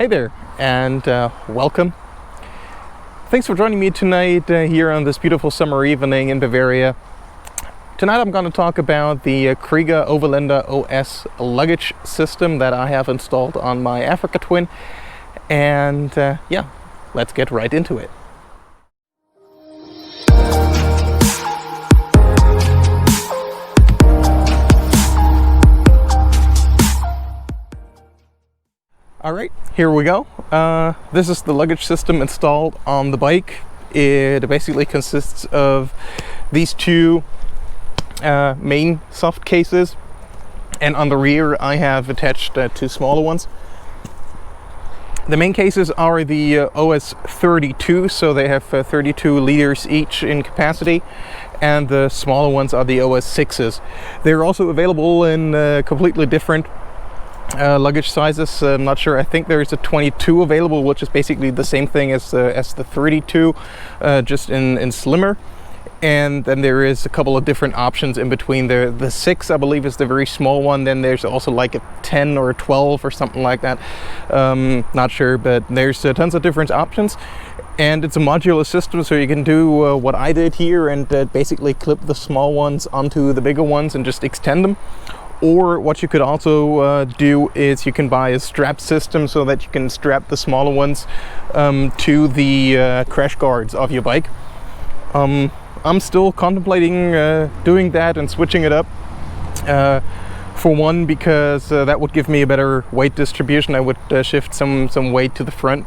Hey there, and welcome. Thanks for joining me tonight here on this beautiful summer evening in Bavaria. Tonight I'm going to talk about the Kriega Overlander OS luggage system that I have installed on my Africa Twin. And yeah, let's get right into it. Alright, here we go. This is the luggage system installed on the bike. It basically consists of these two main soft cases, and on the rear I have attached two smaller ones. The main cases are the OS 32, so they have 32 liters each in capacity, and the smaller ones are the OS 6s. They're also available in completely different luggage sizes. I'm not sure. I think there's a 22 available, which is basically the same thing as the 32, just in slimmer. And then there is a couple of different options in between. The 6, I believe, is the very small one. Then there's also like a 10 or a 12 or something like that. Not sure, but there's tons of different options. And it's a modular system, so you can do what I did here and basically clip the small ones onto the bigger ones and just extend them. Or what you could also do is you can buy a strap system so that you can strap the smaller ones to the crash guards of your bike. I'm still contemplating doing that and switching it up. For one, because that would give me a better weight distribution. I would shift some weight to the front.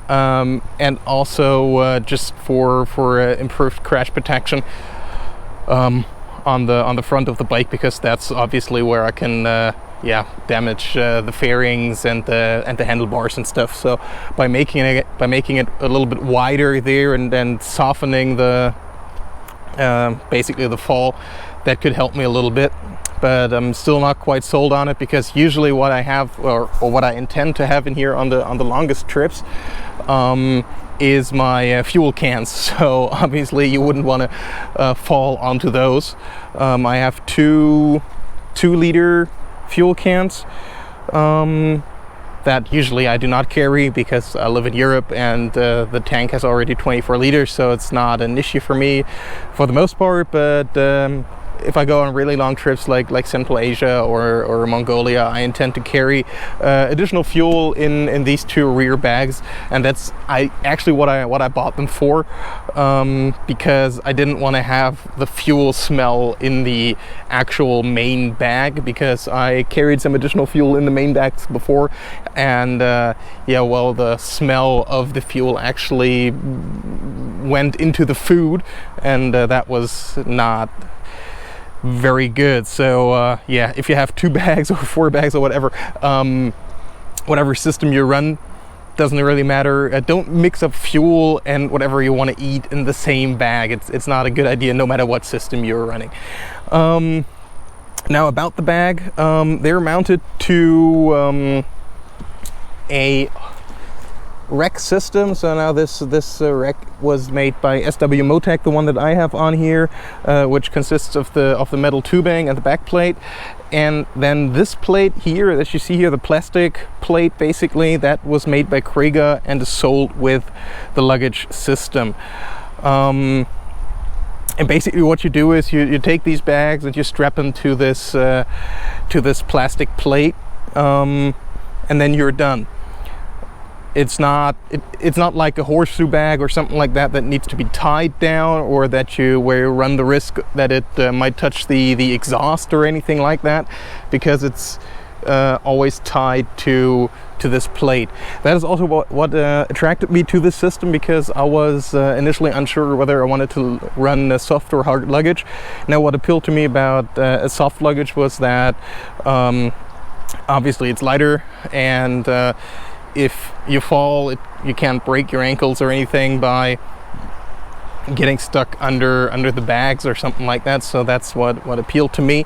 And also just for improved crash protection. On the front of the bike, because that's obviously where I can damage the fairings and the handlebars and stuff. So by making it a little bit wider there and then softening the basically the fall, that could help me a little bit. But I'm still not quite sold on it, because usually what I have or what I intend to have in here on the longest trips is my fuel cans. So obviously you wouldn't want to fall onto those. I have two 2-liter fuel cans that usually I do not carry because I live in Europe, and the tank has already 24 liters, so it's not an issue for me for the most part. But if I go on really long trips like Central Asia or Mongolia, I intend to carry additional fuel in these two rear bags, and that's actually what I bought them for, because I didn't want to have the fuel smell in the actual main bag, because I carried some additional fuel in the main bags before, and the smell of the fuel actually went into the food, and that was not very good. So if you have 2 bags or 4 bags or whatever system you run, doesn't really matter. Don't mix up fuel and whatever you want to eat in the same bag. It's not a good idea, no matter what system you're running. Now about the bag, they're mounted to a rack system. So now this rack was made by SW Motec, the one that I have on here, which consists of the metal tubing and the back plate, and then this plate here, as you see here, the plastic plate, basically that was made by Kriega and is sold with the luggage system. And basically what you do is you take these bags and you strap them to this plastic plate, and then you're done. It's not like a horseshoe bag or something like that needs to be tied down, or where you run the risk that it might touch the exhaust or anything like that, because it's always tied to this plate. That is also what attracted me to this system, because I was initially unsure whether I wanted to run a soft or hard luggage. Now, what appealed to me about a soft luggage was that obviously it's lighter, and if you fall, you can't break your ankles or anything by getting stuck under the bags or something like that. So that's what appealed to me,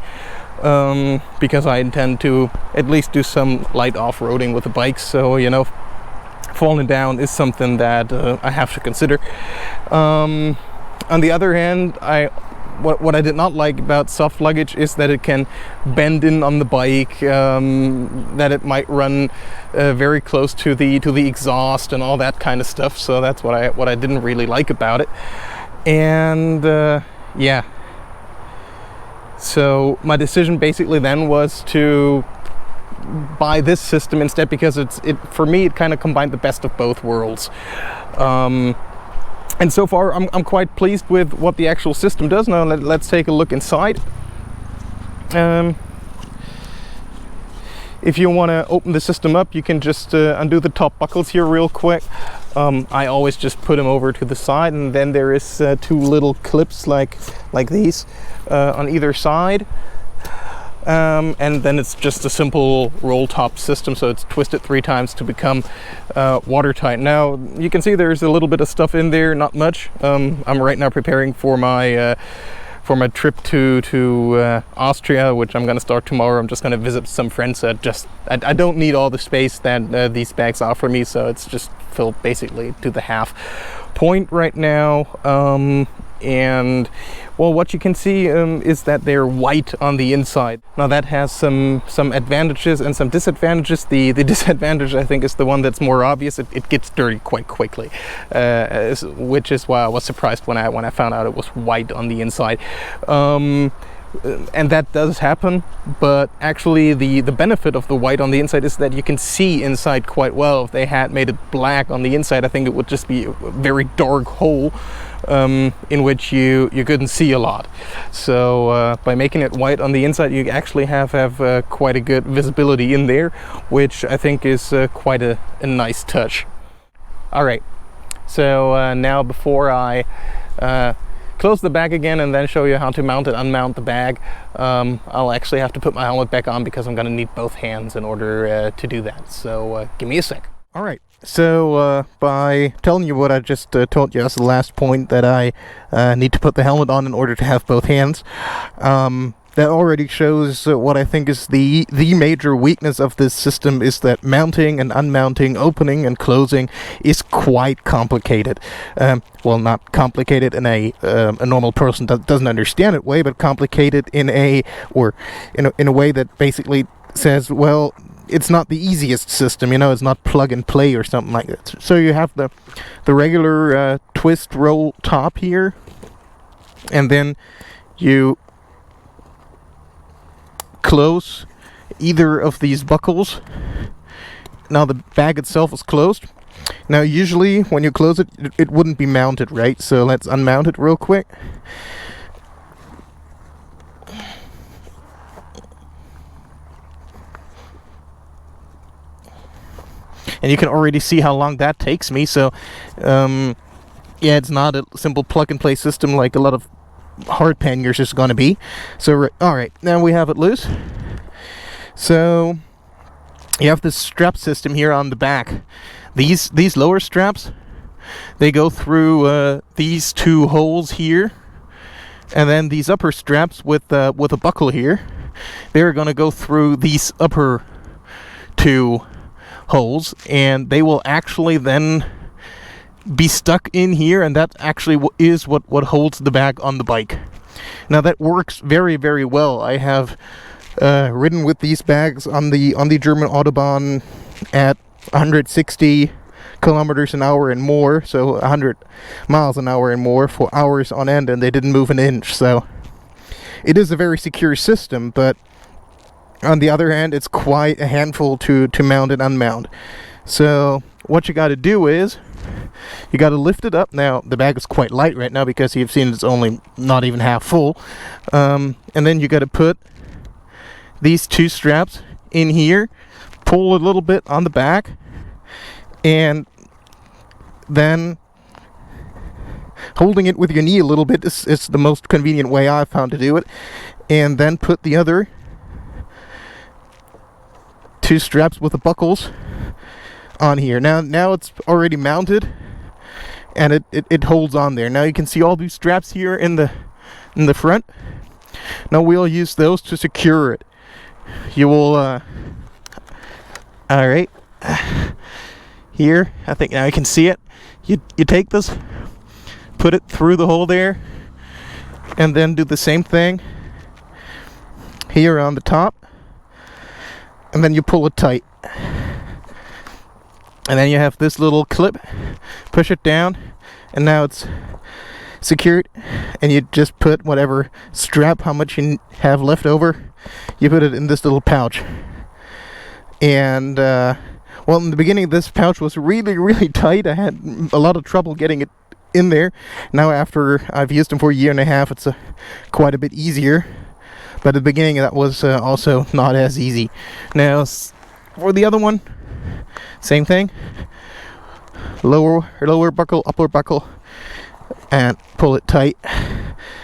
because I intend to at least do some light off-roading with the bikes. So, falling down is something that I have to consider. On the other hand, I what I did not like about soft luggage is that it can bend in on the bike, that it might run very close to the exhaust and all that kind of stuff. So that's what I didn't really like about it. And yeah, so my decision basically then was to buy this system instead, because for me it kind of combined the best of both worlds. And so far I'm quite pleased with what the actual system does. Now let's take a look inside. If you want to open the system up, you can just undo the top buckles here real quick. I always just put them over to the side, and then there is two little clips like these on either side. And then it's just a simple roll top system, so it's twisted 3 times to become watertight. Now you can see there's a little bit of stuff in there, not much. I'm right now preparing for my trip to Austria, which I'm gonna start tomorrow. I'm just gonna visit some friends. I don't need all the space that these bags offer me, so it's just filled basically to the half point right now. And well, what you can see is that they're white on the inside. Now that has some advantages and some disadvantages. The disadvantage, I think, is the one that's more obvious. It gets dirty quite quickly, which is why I was surprised when I found out it was white on the inside. And that does happen, but actually the benefit of the white on the inside is that you can see inside quite well. If they had made it black on the inside, I think it would just be a very dark hole in which you couldn't see a lot. So by making it white on the inside, you actually have quite a good visibility in there, which I think is quite a nice touch. All right, so now before I close the bag again and then show you how to mount and unmount the bag, I'll actually have to put my helmet back on, because I'm going to need both hands in order to do that. So give me a sec. All right, so by telling you what I just told you as the last point, that I need to put the helmet on in order to have both hands, that already shows what I think is the major weakness of this system, is that mounting and unmounting, opening and closing is quite complicated. Well, not complicated in a normal person doesn't understand it way, but complicated in a way that basically says, well, it's not the easiest system, it's not plug and play or something like that. So you have the regular twist roll top here, and then you close either of these buckles. Now the bag itself is closed. Now usually when you close it, it wouldn't be mounted, right? So let's unmount it real quick. And you can already see how long that takes me. So yeah, it's not a simple plug and play system like a lot of hard panniers is going to be. So all right, now we have it loose. So you have this strap system here on the back. These lower straps, they go through these 2 holes here, and then these upper straps with a buckle here, they're going to go through these upper 2 holes, and they will actually then be stuck in here, and that actually is what holds the bag on the bike. Now that works very, very well. I have ridden with these bags on the German Autobahn at 160 kilometers an hour and more, so 100 miles an hour and more, for hours on end, and they didn't move an inch. So it is a very secure system, but on the other hand, it's quite a handful to mount and unmount. So what you got to do is you got to lift it up. Now the bag is quite light right now, because you've seen it's only not even half full, and then you got to put these 2 straps in here, pull a little bit on the back, and then holding it with your knee a little bit is the most convenient way I've found to do it, and then put the other 2 straps with the buckles on here. Now it's already mounted, and it holds on there. Now you can see all these straps here in the front. Now we'll use those to secure it. You will all right, here, I think now you can see it. You take this, put it through the hole there, and then do the same thing here on the top, and then you pull it tight, and then you have this little clip, push it down, and now it's secured, and you just put whatever strap, how much you have left over, you put it in this little pouch. And well, in the beginning this pouch was really tight. I had a lot of trouble getting it in there. Now after I've used them for a year and a half, it's quite a bit easier, but at the beginning that was also not as easy. Now for the other one, same thing, lower buckle, upper buckle, and pull it tight,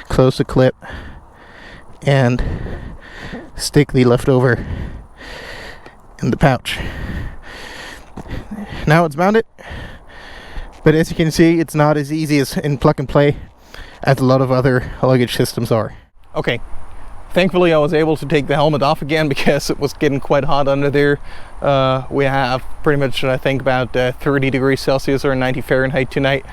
close the clip, and stick the leftover in the pouch. Now it's mounted, but as you can see, it's not as easy as in plug and play as a lot of other luggage systems are. Okay, thankfully I was able to take the helmet off again because it was getting quite hot under there. We have pretty much, I think, about 30 degrees Celsius or 90 Fahrenheit tonight.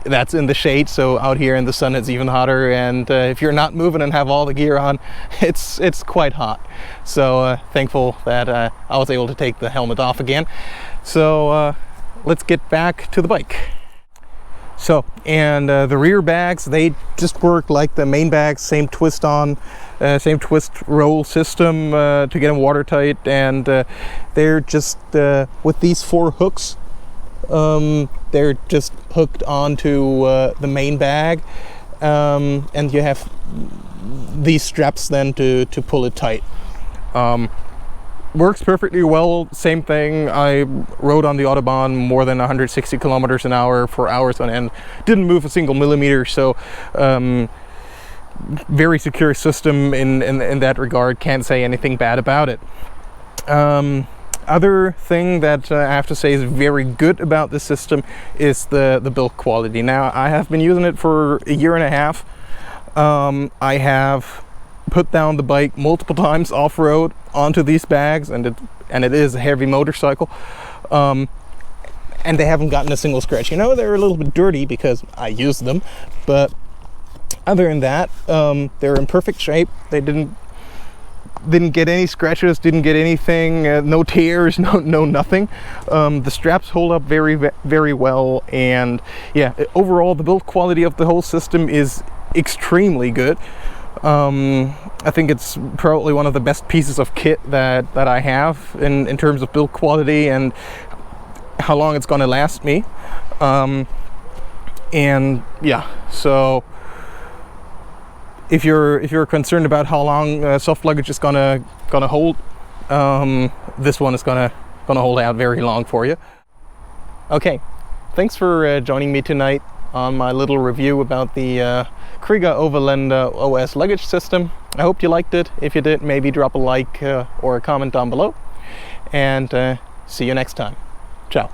That's in the shade, so out here in the sun it's even hotter, and if you're not moving and have all the gear on, it's quite hot. So thankful that I was able to take the helmet off again. So let's get back to the bike. So, and the rear bags, they just work like the main bags, same twist on, same twist roll system to get them watertight, and they're just with these 4 hooks. They're just hooked onto the main bag, and you have these straps then to pull it tight. Works perfectly well. Same thing, I rode on the Autobahn more than 160 kilometers an hour for hours on end, didn't move a single millimeter, so very secure system in that regard, can't say anything bad about it. Other thing that I have to say is very good about this system is the build quality. Now, I have been using it for a year and a half. I have put down the bike multiple times off-road onto these bags, and it is a heavy motorcycle, and they haven't gotten a single scratch. You know, they're a little bit dirty because I used them, but other than that, they're in perfect shape. They didn't get any scratches, didn't get anything, no tears, no nothing. The straps hold up very well, and yeah, overall the build quality of the whole system is extremely good. I think it's probably one of the best pieces of kit that I have in terms of build quality and how long it's gonna last me. And yeah, so if you're concerned about how long soft luggage is gonna hold, this one is gonna hold out very long for you. Okay, thanks for joining me tonight on my little review about the Kriega Overlander OS luggage system. I hope you liked it. If you did, maybe drop a like or a comment down below, and see you next time. Ciao.